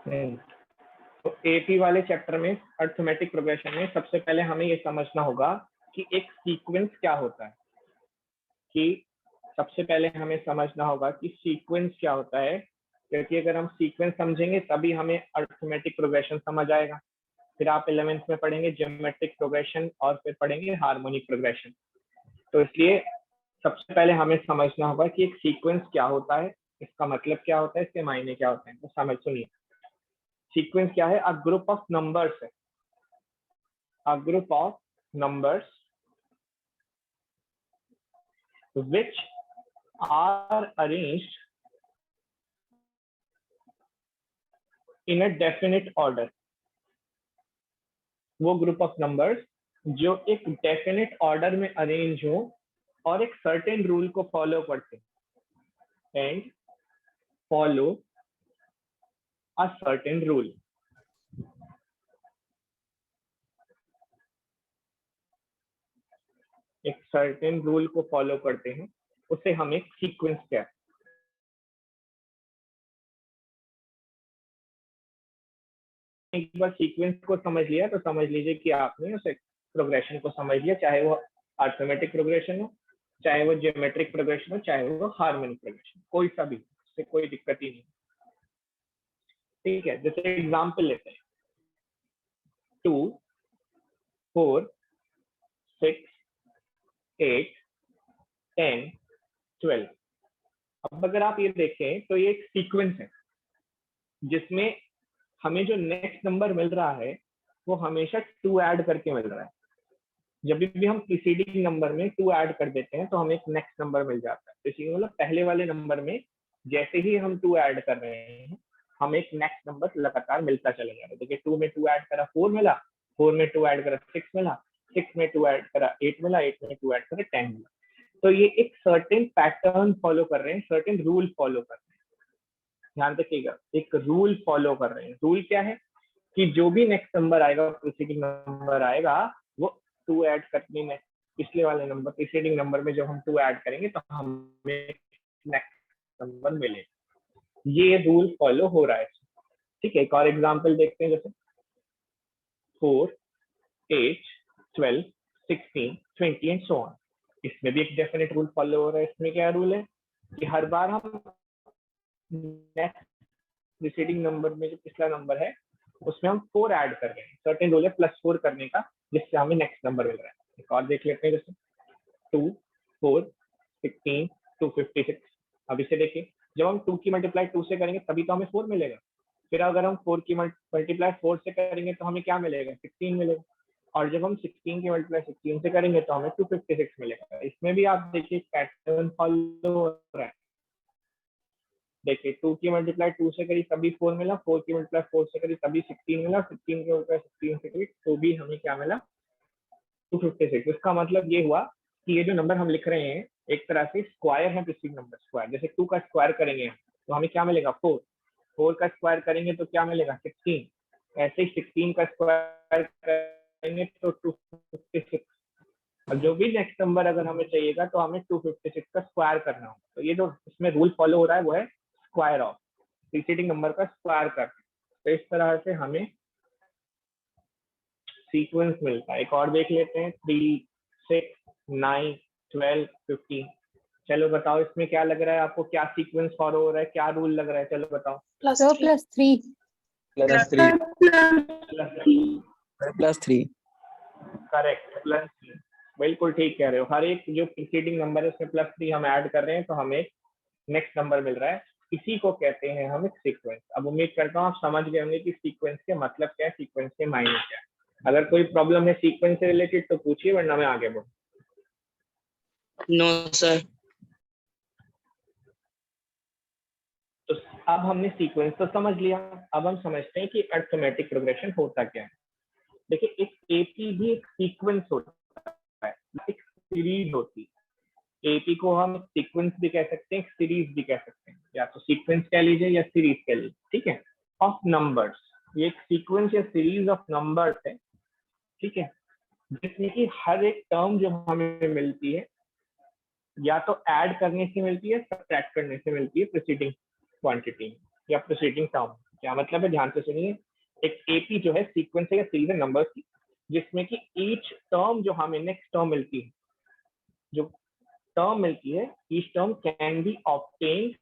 तो एपी वाले चैप्टर में अर्थमेटिक प्रोग्रेशन में सबसे पहले हमें ये समझना होगा कि एक सीक्वेंस क्या होता है, कि सबसे पहले हमें समझना होगा कि सीक्वेंस क्या होता है, क्योंकि अगर हम सीक्वेंस समझेंगे तभी हमें अर्थमेटिक प्रोग्रेशन समझ आएगा। फिर आप 11th में पढ़ेंगे ज्योमेट्रिक प्रोग्रेशन और फिर पढ़ेंगे हार्मोनिक प्रोग्रेशन। तो इसलिए सबसे पहले हमें समझना होगा कि एक सीक्वेंस क्या होता है, इसका मतलब क्या होता है, इसके मायने क्या होते हैं। तो समझ सुनिए, सीक्वेंस क्या है? अ ग्रुप ऑफ नंबर्स है, a group of numbers which are arranged in a definite order। वो ग्रुप ऑफ नंबर्स जो एक डेफिनेट ऑर्डर में अरेंज हो और एक सर्टेन रूल को फॉलो करते हैं, and follow a certain rule. एक सर्टेन रूल को फॉलो करते हैं, उसे हम एक सीक्वेंस कहते हैं। एक बार सीक्वेंस को समझ लिया तो समझ लीजिए कि आपने उसे प्रोग्रेशन को समझ लिया, चाहे वो अर्थमेटिक प्रोग्रेशन हो, चाहे वो ज्योमेट्रिक प्रोग्रेशन हो, चाहे वो हार्मोनिक प्रोग्रेशन, कोई सा भी, उससे कोई दिक्कत ही नहीं। ठीक है, जैसे एग्जांपल लेते हैं 2 4 6 8 10 12। अब अगर आप ये देखें तो ये एक सीक्वेंस है जिसमें हमें जो नेक्स्ट नंबर मिल रहा है वो हमेशा 2 ऐड करके मिल रहा है। जब भी हम प्रीसीडिंग नंबर में 2 ऐड कर देते हैं तो हमें एक नेक्स्ट नंबर मिल जाता है। तो इसी मतलब पहले वाले नंबर में जैसे ही हम 2 ऐड कर रहे हैं हमें एक नेक्स्ट नंबर लगातार मिलता चला जा रहा है। देखिए 2 में 2 ऐड करा 4 मिला, 4 में 2 ऐड करा 6 मिला, 6 में 2 ऐड करा 8 मिला, 8 में 2 ऐड करा 10 मिला। तो ये एक सर्टेन पैटर्न फॉलो कर रहे हैं, सर्टेन रूल फॉलो कर रहे हैं। ध्यान रखिएगा, एक रूल फॉलो कर रहे हैं। रूल क्या है कि जो भी नेक्स्ट नंबर आएगा, प्रीसीडिंग नंबर आएगा, वो 2 ऐड करने में पिछले वाले नंबर प्रीसीडिंग नंबर में जब हम 2 ऐड करेंगे तो हमें नेक्स्ट नंबर मिलेगा। ये रूल फॉलो हो रहा है। ठीक है, एक और एग्जांपल देखते हैं, जैसे 4 8 12 16 20 एंड सो ऑन। इसमें भी एक डेफिनेट रूल फॉलो हो रहा है। इसमें क्या रूल है कि हर बार हम नेक्स्ट प्रीसीडिंग नंबर में जो पिछला नंबर है उसमें हम 4 ऐड कर रहे हैं। सर्टेन रूल है +4 करने का, जिससे हमें नेक्स्ट नंबर मिल रहा है। एक और देख लेते हैं, जैसे 2 4 16 256। अब इसे देखिए, जब हम 2 की मल्टीप्लाई 2 से करेंगे तभी तो हमें 4 मिलेगा। फिर अगर हम 4 की मल्टीप्लाई 4 से करेंगे तो हमें क्या मिलेगा? 16 मिलेगा। और जब हम 16 की मल्टीप्लाई 16 से करेंगे तो हमें 256 मिलेगा। इसमें भी आप देखिए पैटर्न फॉलो हो रहा है। देखिए 2 की मल्टीप्लाई 2 से करी तभी 4 मिला, 4 की मल्टीप्लाई 4 से करी तभी 16 मिला, 16 की मल्टीप्लाई 16 से करी तो भी हमें क्या मिला? 256। इसका मतलब ये हुआ कि ये जो नंबर हम लिख रहे हैं एक तरह से स्क्वायर है, प्रीसीडिंग नंबर स्क्वायर। जैसे 2 का स्क्वायर करेंगे तो हमें क्या मिलेगा? 4। 4 का स्क्वायर करेंगे तो क्या मिलेगा? 16। ऐसे ही 16 का स्क्वायर करेंगे तो 256। और जो भी नेक्स्ट नंबर अगर हमें चाहिएगा तो हमें 256 का स्क्वायर करना होगा। तो ये जो इसमें रूल फॉलो हो रहा है वो है स्क्वायर ऑफ, प्रीसीडिंग नंबर का स्क्वायर करना। तो इस तरह से हमें सीक्वेंस मिलता है। एक और देख लेते हैं 3 6 9 12 15। चलो बताओ इसमें क्या लग रहा है आपको? क्या सीक्वेंस फॉलो हो रहा है? क्या रूल लग रहा है? चलो बताओ। +3 +3 करेक्ट, +3। बिल्कुल ठीक कह रहे हो। हर एक जो प्रीसीडिंग नंबर है उसमें +3 हम ऐड कर रहे हैं तो हमें नेक्स्ट नंबर मिल रहा है। इसी को कहते हैं हम एक सीक्वेंस। अब उम्मीद करता हूँ आप समझ गए होंगे कि सीक्वेंस के मतलब क्या है, सीक्वेंस के मायने क्या है। अगर कोई प्रॉब्लम है सीक्वेंस से रिलेटेड तो पूछिए, वरना मैं आगे बढ़ूँ। No sir. तो अब हमने सीक्वेंस तो समझ लिया, अब हम समझते हैं कि अर्थमेटिक प्रोग्रेशन होता क्या है। देखिए एक एपी भी एक सीक्वेंस होता है, एक सीरीज होती है। एपी को हम सीक्वेंस भी कह सकते हैं, सीरीज भी कह सकते हैं, या तो सीक्वेंस कह लीजिए या सीरीज कह लीजिए। ठीक है, ऑफ नंबर्स। ये एक सीक्वेंस या सीरीज ऑफ नंबर्स है, ठीक है, जिसमें कि हर एक टर्म जो हमें मिलती है या तो ऐड करने से मिलती है, सब्ट्रैक्ट करने से मिलती है प्रीसीडिंग क्वांटिटी या प्रीसीडिंग टर्म। क्या मतलब है, ध्यान से सुनिए। एक एपी जो है सीक्वेंस है या सीरीज है नंबर्स की, जिसमें कि ईच टर्म जो हमें नेक्स्ट टर्म मिलती है, जो टर्म मिलती है, each term can be obtained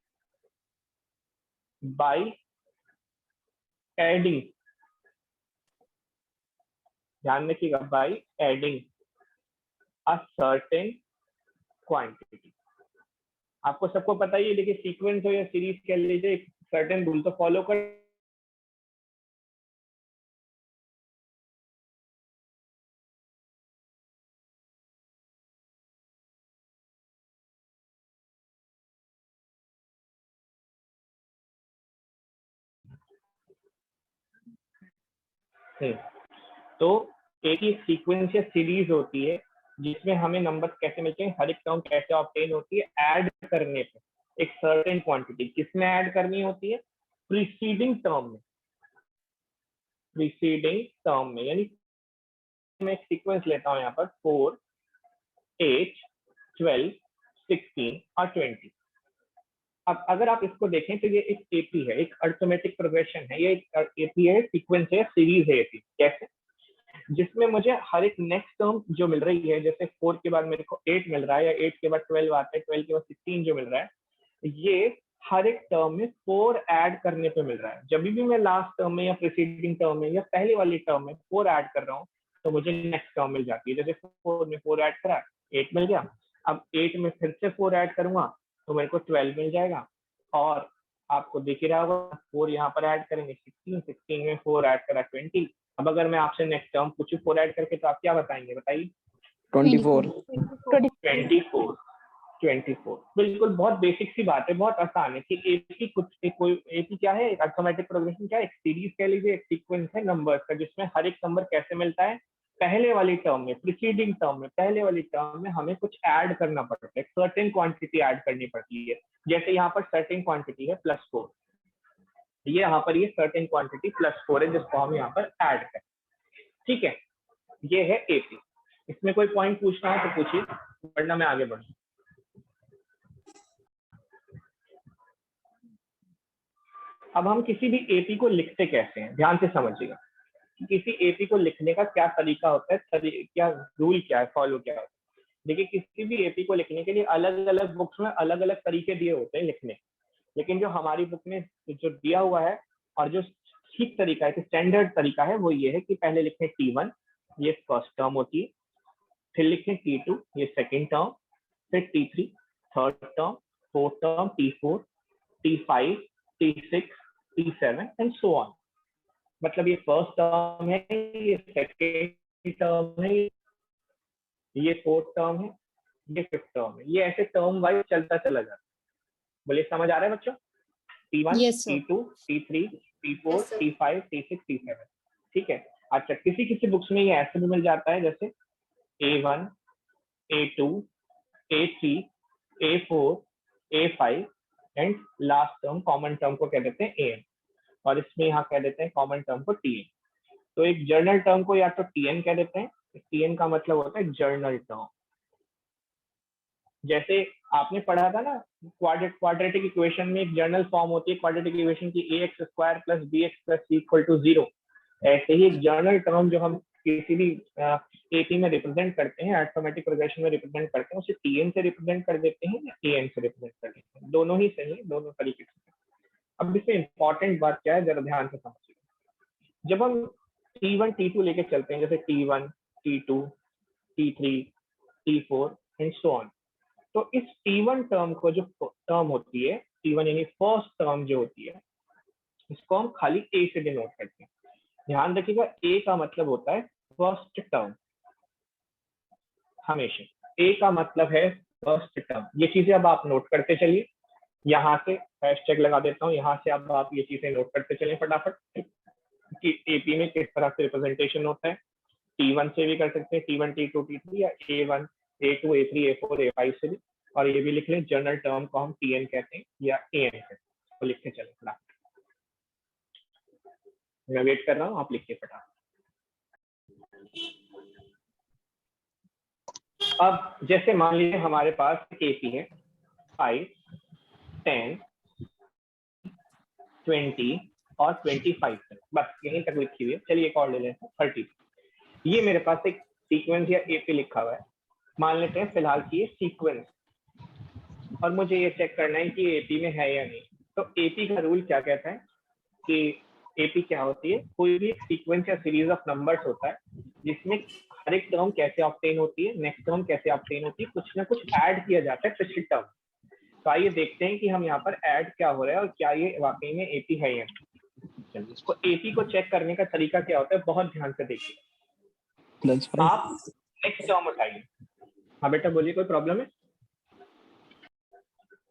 by adding, ध्यान रखिएगा, by adding a certain quantity. आपको सबको पता ही है, देखिए सीक्वेंस हो या सीरीज कह लीजिए, एक सर्टेन रूल तो फॉलो कर। तो एक ही सीक्वेंस या सीरीज होती है जिसमें हमें नंबर कैसे मिलते हैं, हर एक टर्म कैसे ऑब्टेन होती है, ऐड करने पे एक सर्टेन क्वांटिटी। किसमें ऐड करनी होती है, प्रीसीडिंग टर्म में, प्रीसीडिंग टर्म में। यानी मैं एक सीक्वेंस लेता हूँ यहाँ पर 4, 8, 12, 16 और 20। अब अगर आप इसको देखें तो ये एक एपी है, एक अर्थमेटिक प्रोग्रेशन है, ये एक एपी है, सीक्वेंस है, सीरीज है एपी। कैसे, जिसमें मुझे हर एक नेक्स्ट टर्म जो मिल रही है, जैसे 4 के बाद मेरे को 8 मिल रहा है, या 8 के बाद 12 आता है, 12 के बाद 16 जो मिल रहा है, ये हर एक टर्म में 4 ऐड करने पे मिल रहा है। जब भी मैं लास्ट टर्म में या प्रीसीडिंग टर्म में या पहले वाली टर्म में 4 ऐड कर रहा हूँ तो मुझे नेक्स्ट टर्म मिल जाती है। जैसे 4 में 4 ऐड करा, 8 मिल गया। अब 8 में फिर से 4 ऐड करूंगा तो मेरे को 12 मिल जाएगा। और आपको दिख ही रहा होगा, 4 यहाँ पर ऐड करेंगे 16, 16 में 4 ऐड करा 20। अब अगर मैं आपसे नेक्स्ट टर्म पूछूं 4 ऐड करके, तो आप क्या बताएंगे, बताइए। 24। 24। बिल्कुल, बहुत बेसिक सी बात है, बहुत आसान है कि एपी कुछ कोई एपी क्या है, एक अर्थमेटिक प्रोग्रेशन क्या है, एक सीरीज कह लीजिए, एक सीक्वेंस है नंबर्स का, जिसमें हर एक नंबर कैसे मिलता है, पहले वाली टर्म में, प्रीसीडिंग टर्म में, पहले वाली टर्म में हमें कुछ ऐड करना पड़ता है, सर्टेन क्वांटिटी ऐड करनी पड़ती है। जैसे यहाँ पर सर्टेन क्वांटिटी है +4, ये यहाँ पर ये सर्टेन क्वांटिटी +4 है जिसको हम यहाँ पर ऐड करें। ठीक है, ये है एपी। इसमें कोई पॉइंट पूछना हो तो पूछिए, वरना मैं आगे बढ़ूँ। अब हम किसी भी एपी को लिखते कैसे हैं, ध्यान से समझिएगा। किसी एपी को लिखने का क्या तरीका होता है, क्या रूल क्या है, फॉलो क्या है। देखिए, किसी भी एपी को लिखने के लिए अलग अलग बुक्स में अलग अलग तरीके दिए होते हैं लिखने, लेकिन जो हमारी बुक में जो दिया हुआ है और जो ठीक तरीका है, स्टैंडर्ड तरीका है, वो ये है कि पहले लिखें T1, ये फर्स्ट टर्म होती है, फिर लिखें T2, ये सेकेंड टर्म, फिर T3 third term, fourth term T4, T5, T6, T7 and so on. मतलब ये फर्स्ट टर्म है, ये सेकेंड टर्म है, ये फोर्थ टर्म है, ये फिफ्थ टर्म है, ये ऐसे टर्म वाइज चलता चला जाता है। बोलिए, समझ आ रहा है बच्चों? T1, Yes, sir. T2, T3, T4, Yes, sir. T5, T6, T7। ठीक है। अच्छा, किसी किसी बुक्स में ये ऐसे भी मिल जाता है, जैसे A1, A2, A3, A4, A5 and last term, common term को कह देते हैं AN, और इसमें यहाँ कह देते हैं कॉमन टर्म को TN। तो एक जर्नल टर्म को या तो TN कह देते हैं, TN का मतलब होता है जर्नल टर्म। जैसे आपने पढ़ा था ना, क्वाड्रेटिक इक्वेशन में एक जर्नल फॉर्म होती है क्वाड्रेटिक इक्वेशन की, ax² + bx + c = 0। ऐसे ही एक जर्नल टर्म जो हम किसी भी एपी में रिप्रेजेंट करते हैं, अर्थमेटिक प्रोग्रेशन में रिप्रेजेंट करते हैं, उसे TN से रिप्रेजेंट कर देते हैं या AN से रिप्रेजेंट कर देते हैं। दोनों ही सही है, दोनों तरीके से। अब इसमें इंपॉर्टेंट बात क्या है, जरा ध्यान से समझिए। जब हम T1, T2 लेके चलते हैं, जैसे T1, T2, T3, T4 and so on, तो इस T1 टर्म को, जो टर्म होती है T1 यानी फर्स्ट टर्म जो होती है, इसको हम खाली A से डिनोट करते हैं। ध्यान रखिएगा, A का मतलब होता है फर्स्ट टर्म, हमेशा A का मतलब है फर्स्ट टर्म। ये चीजें अब आप नोट करते चलिए, यहाँ से हैशटैग लगा देता हूँ, यहाँ से अब आप ये चीजें नोट करते चलिए फटाफट कि एपी में किस तरह से रिप्रेजेंटेशन होता है। T1 से भी कर सकते हैं, T1, T2, T3, या A1, A2, A3, A4, A5 से भी। और ये भी लिख लें, जनरल टर्म को हम TN कहते हैं या AN कहते हैं। तो लिखते चले फटाफट, मैं वेट कर रहा हूँ, आप लिखिए फटाफट। अब जैसे मान लीजिए हमारे पास एपी है 5, 10, 20, और 25 तक, बस यहीं तक लिखी हुई है। चलिए एक और ले लेते हैं 30। ये मेरे पास एक सीक्वेंस या एपी लिखा हुआ है, मान लेते हैं फिलहाल की ये सीक्वेंस, और मुझे ये चेक करना है कि एपी में है या नहीं। तो एपी का रूल क्या कहता है कि एपी क्या होती है, कोई भी सीक्वेंस या सीरीज ऑफ नंबर्स होता है जिसमें हर एक टर्म कैसे ऑब्टेन होती है, नेक्स्ट टर्म कैसे ऑब्टेन होती है, कुछ ना कुछ ऐड किया जाता है पिछली टर्म। तो आइए देखते हैं कि हम यहाँ पर ऐड क्या हो रहा है और क्या ये वाकई में एपी है या नहीं। इसको एपी को चेक करने का तरीका क्या होता है, बहुत ध्यान से देखिए। आप नेक्स्ट टर्म उठाइए। हाँ बेटा बोलिए, कोई प्रॉब्लम है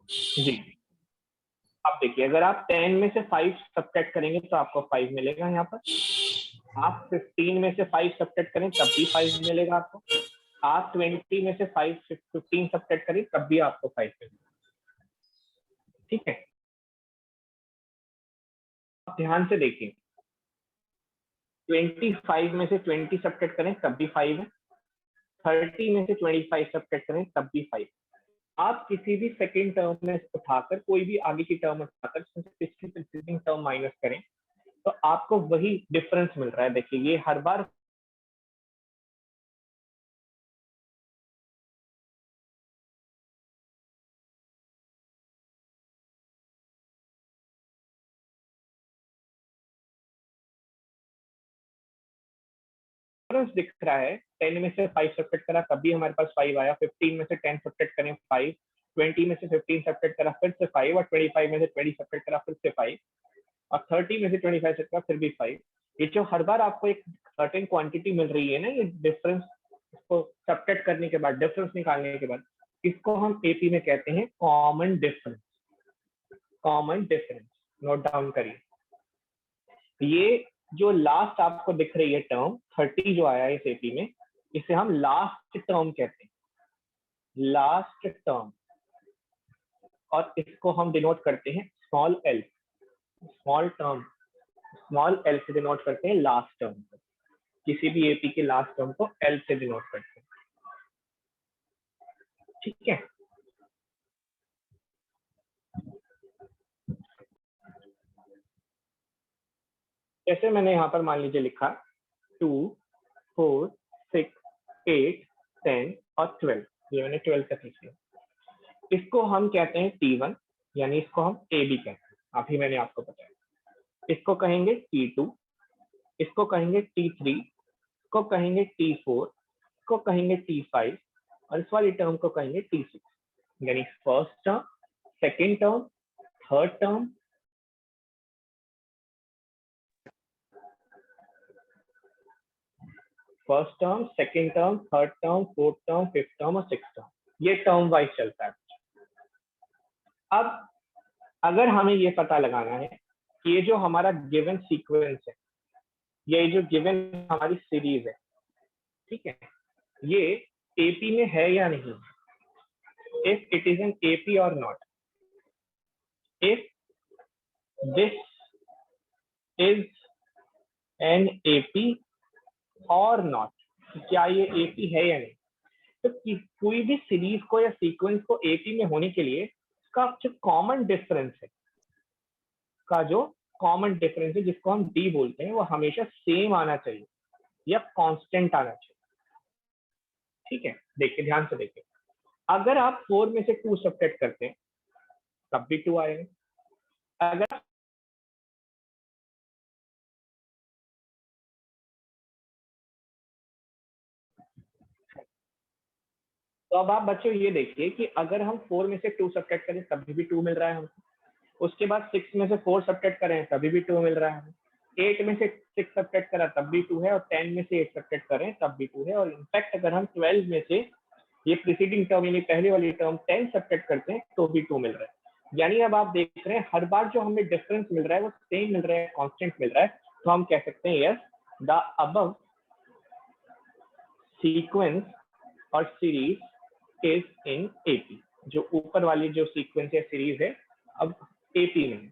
जी? अब देखिए, अगर आप 10 में से 5 सब्ट्रैक्ट करेंगे तो आपको 5 मिलेगा यहाँ पर। आप 15 में से 5 सब्ट्रैक्ट करें तब भी 5 मिलेगा आपको। आप 20 में से 15 सब्ट्रैक्ट करें तब भी आपको 5 मिलेगा। ठीक है, आप ध्यान से देखिए, 25 में से 20 सब्ट्रैक्ट करें तब भी 5 है, 30 में से 25 सब्ट्रैक्ट करें तब भी 5। आप किसी भी सेकेंड टर्म में उठाकर, कोई भी आगे की टर्म उठाकर पिछली प्रीसीडिंग टर्म माइनस करें तो आपको वही डिफरेंस मिल रहा है। देखिए ये हर बार डिफरेंस दिख रहा है। 10 में से 5 सब्ट्रैक्ट करा तब भी हमारे पास 5 आया, 15 में से 10 सब्ट्रैक्ट करें 5, 20 में से 15 सब्ट्रैक्ट करा फिर से 5, और 25 में से 20 सब्ट्रैक्ट करा फिर से 5, और 30 में से 25 सब्ट्रैक्ट करा फिर भी 5। ये जो हर बार आपको एक सर्टेन क्वांटिटी मिल रही है ना, ये डिफरेंस, इसको सब्ट्रैक्ट करने के बाद, डिफरेंस निकालने के बाद, इसको हम एपी में कहते हैं common difference. Common difference note down करिए। ये जो लास्ट आपको दिख रही है टर्म 30 जो आया है इस एपी में, इसे हम लास्ट टर्म कहते हैं, लास्ट टर्म, और इसको हम डिनोट करते हैं small L. Small term small L से डिनोट करते हैं लास्ट टर्म को, किसी भी एपी के लास्ट टर्म को एल से डिनोट करते हैं। ठीक है, जैसे मैंने यहाँ पर मान लीजिए लिखा 2, 4, 6, 8, 10 और 12, ये मैंने 12 तक लिख लिया। इसको हम कहते हैं T1, यानी इसको हम ए बी कहते हैं, अभी मैंने आपको बताया। इसको कहेंगे T2, इसको कहेंगे T3, इसको कहेंगे T4, इसको कहेंगे T5, और इस वाली टर्म को कहेंगे T6। यानी first term, second term, third term, first term, second term, third term, fourth term, fifth term और सिक्स्थ टर्म, ये टर्म वाइज चलता है। अब अगर हमें ये पता लगाना है कि ये जो हमारा गिवन सीक्वेंस है, ये जो गिवन हमारी सीरीज है, ठीक है, ये एपी में है या नहीं, if it is an AP or not, if this is an AP or not, क्या ये एपी है या नहीं। तो कोई भी सीरीज को या सीक्वेंस को एपी में होने के लिए इसका जो कॉमन डिफरेंस है, का जो कॉमन डिफरेंस है जिसको हम डी बोलते हैं, वो हमेशा सेम आना चाहिए या कांस्टेंट आना चाहिए। ठीक है, देखिए ध्यान से देखिए, अगर आप 4 में से 2 सब्ट्रैक्ट करते हैं तब भी 2 आएगा। अगर तो अब आप बच्चों ये देखिए कि अगर हम 4 में से 2 सब्ट्रैक्ट करें तभी भी 2 मिल रहा है हमको, उसके बाद 6 में से 4 सब्ट्रैक्ट करें तभी भी 2 मिल रहा है, 8 में से 6 सब्ट्रैक्ट करा तब भी 2 है, और 10 में से 8 सब्ट्रैक्ट करें तब भी 2 है, और इनफैक्ट अगर हम 12 में से ये प्रीसीडिंग टर्म यानी पहले वाली टर्म 10 सब्ट्रैक्ट करते हैं तो भी 2 मिल रहा है। यानी अब आप देख रहे हैं हर बार जो हमें डिफरेंस मिल रहा है वो सेम मिल रहा है, कांस्टेंट मिल रहा है। तो हम कह सकते हैं यस, द अबव सीक्वेंस और सीरीज इज इन एपी। जो ऊपर वाली जो सीक्वेंस या सीरीज है अब एपी में है।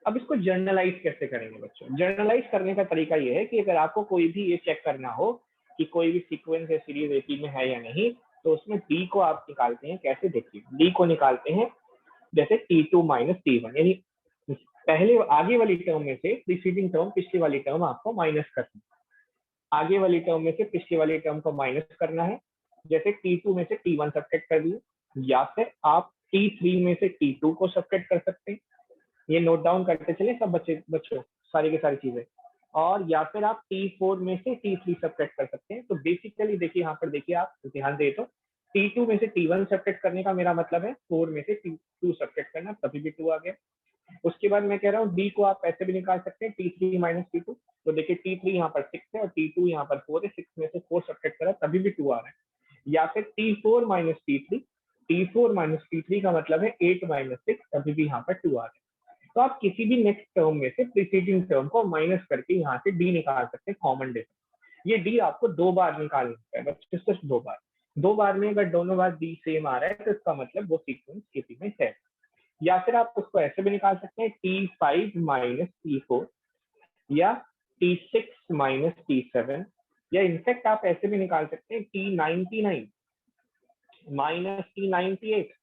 अब इसको जर्नलाइज कैसे करेंगे बच्चों? जर्नलाइज करने का तरीका ये है कि अगर आपको कोई भी ये चेक करना हो कि कोई भी सीक्वेंस या सीरीज एपी में है या नहीं, तो उसमें डी को आप निकालते हैं। कैसे? देखिए, डी को निकालते हैं जैसे T2 माइनस T1, यानी पहले आगे वाली टर्म में से प्रीसीडिंग टर्म पिछली वाली टर्म आपको माइनस करनी है। आगे वाली टर्म में से पिछली वाली टर्म को माइनस करना है, जैसे T2 में से T1 सब्ट्रैक्ट कर दिए, या फिर आप T3 में से T2 को सब्ट्रैक्ट कर सकते हैं। ये नोट डाउन करते चले सब बच्चों सारी की सारी चीजें। और या फिर आप T4 में से T3 सब्ट्रैक्ट कर सकते हैं। तो बेसिकली देखिए यहाँ पर देखिए, आप ध्यान दे तो T2 में से T1 सब्ट्रैक्ट करने का मेरा मतलब है 4 में से T2 सब्ट्रैक्ट करना, तभी भी 2 आ गया। उसके बाद मैं कह रहा हूँ D को आप ऐसे भी निकाल सकते हैं, T3 माइनस T2। तो देखिए T3 यहाँ पर 6 है और T2 यहाँ पर 4 है, 6 में से 4 सब्ट्रैक्ट करा तभी भी 2 आ रहा है। या फिर T4 minus T3, T4 minus T3 का मतलब है 8 माइनस 6, तभी भी यहाँ पर 2 आ रहा है। तो आप किसी भी नेक्स्ट टर्म में से प्रीसीडिंग टर्म को माइनस करके यहाँ से D निकाल सकते हैं, कॉमन डिफरेंस। ये D आपको 2 बार निकालना है, बस सिर्फ 2 बार। 2 बार में अगर दोनों बार D सेम आ रहा है तो इसका मतलब वो सीक्वेंस AP में है। या फिर आप उसको ऐसे भी निकाल सकते हैं, T5 माइनस T4 या T6 माइनस T7, या इनफैक्ट आप ऐसे भी निकाल सकते हैं T99 minus T98।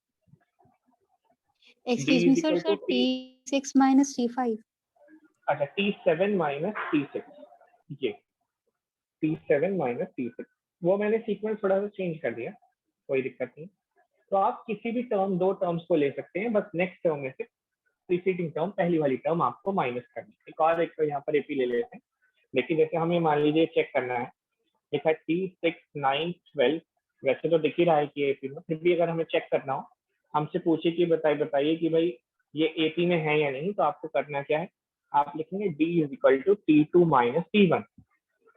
Excuse me, sir. Sir, T6 minus T5. अच्छा, T7 माइनस T6, ये T7 माइनस T6, वो मैंने सीक्वेंस थोड़ा सा चेंज कर दिया, कोई दिक्कत नहीं। तो आप किसी भी टर्म, 2 टर्म्स को ले सकते हैं, बस नेक्स्ट टर्म में से प्रीसीडिंग टर्म पहली वाली टर्म आपको माइनस करनी है। एक और एक तो यहाँ पर एपी ले लेते हैं, लेकिन जैसे हमें मान लीजिए चेक करना है, लिखा 3, 6, 9, 12, वैसे तो दिख ही रहा है कि एपी में, फिर भी अगर हमें चेक करना हो, हमसे पूछे कि बताइए कि भाई ये एपी में है या नहीं, तो आपको करना क्या है, आप लिखेंगे D is equal to T2 minus T1।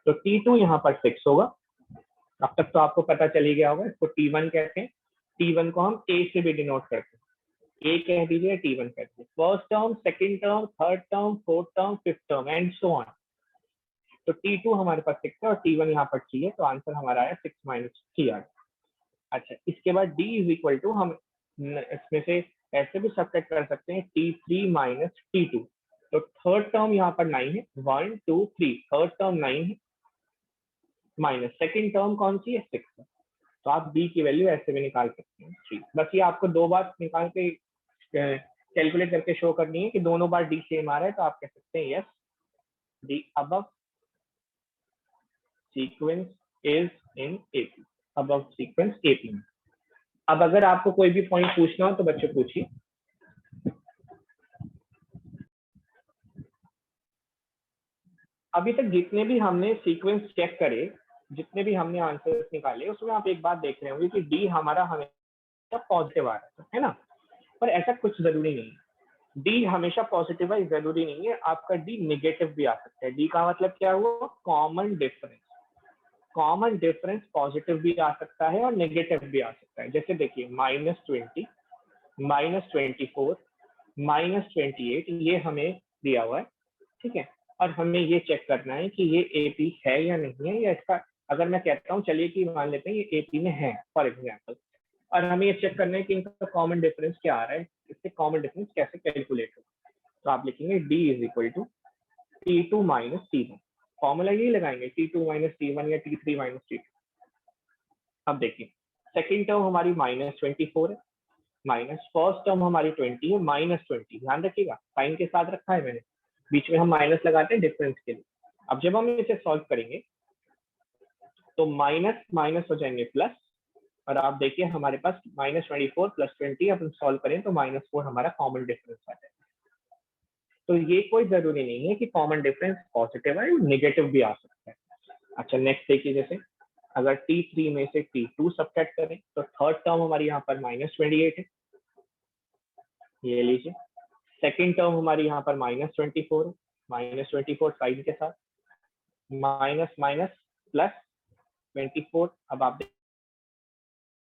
तो T2 यहाँ पर 6 होगा, अब तक तो आपको पता चल ही गया होगा, इसको T1 कहते हैं। T1 को हम A से भी डिनोट करते हैं, A कह दीजिए, T1 कह दीजिए। First term, second term, third term, fourth term, fifth term and so on. तो T2 हमारे पास 6 है और T1 यहाँ पर 3 है, तो आंसर हमारा आया 6 माइनस 3 आ गया। अच्छा, इसके बाद D इज इक्वल टू, हम इसमें से ऐसे भी सब्ट्रैक्ट कर सकते हैं, T3 माइनस T2। तो थर्ड टर्म यहाँ पर 9 है, 1 2 3, थर्ड टर्म 9 है, माइनस सेकंड टर्म कौन सी है, 6 है। तो आप D की वैल्यू ऐसे भी निकाल सकते हैं 3। बस ये आपको 2 बार निकाल के कैलकुलेट करके शो करनी है कि दोनों बार D सेम आ रहा है, तो आप कह सकते हैं yes, the above sequence is in AP, above sequence AP में। अब अगर आपको कोई भी पॉइंट पूछना हो तो बच्चों पूछिए। अभी तक जितने भी हमने सीक्वेंस चेक करे, जितने भी हमने आंसर्स निकाले, उसमें आप एक बात देख रहे होंगे कि D हमारा हमेशा पॉजिटिव आ रहा है ना, पर ऐसा कुछ जरूरी नहीं है। D हमेशा पॉजिटिव है जरूरी नहीं है, आपका D नेगेटिव भी आ सकता है। D का मतलब क्या हुआ, common difference. Common difference positive भी आ सकता है और नेगेटिव भी आ सकता है। जैसे देखिए -20, -24, -28, ये हमें दिया हुआ है, ठीक है। और हमें ये चेक करना है कि ये AP है या नहीं है, या इसका, अगर मैं कहता हूँ चलिए कि मान लेते हैं ये AP में है फॉर एग्जाम्पल, और हमें ये चेक करना है कि इनका कॉमन डिफरेंस क्या आ रहा है, इससे कॉमन डिफरेंस कैसे कैलकुलेट होगा। तो आप लिखेंगे D is equal to T2 minus T1, formula यही लगाएंगे, T2 माइनस T1 या T3 माइनस T2। अब देखिए सेकेंड टर्म हमारी -24 है, माइनस फर्स्ट टर्म हमारी 20 है, -20, ध्यान रखिएगा साइन के साथ रखा है मैंने, बीच में हम माइनस लगाते हैं डिफरेंस के लिए। अब जब हम इसे सॉल्व करेंगे तो माइनस माइनस हो जाएंगे प्लस, और आप देखिए हमारे पास -24 प्लस 20, अपन सॉल्व करें तो -4 हमारा कॉमन डिफरेंस आ जाएगा। तो ये कोई जरूरी नहीं है कि कॉमन डिफरेंस पॉजिटिव है, नेगेटिव भी आ सकता है। अच्छा, नेक्स्ट देखिए, जैसे अगर T3 में से T2 सब्ट्रैक्ट करें तो थर्ड टर्म हमारी यहाँ पर -28 है, ये लीजिए। सेकेंड टर्म हमारी यहाँ पर -24 है, -24 साइन के साथ, माइनस माइनस प्लस 24। अब आप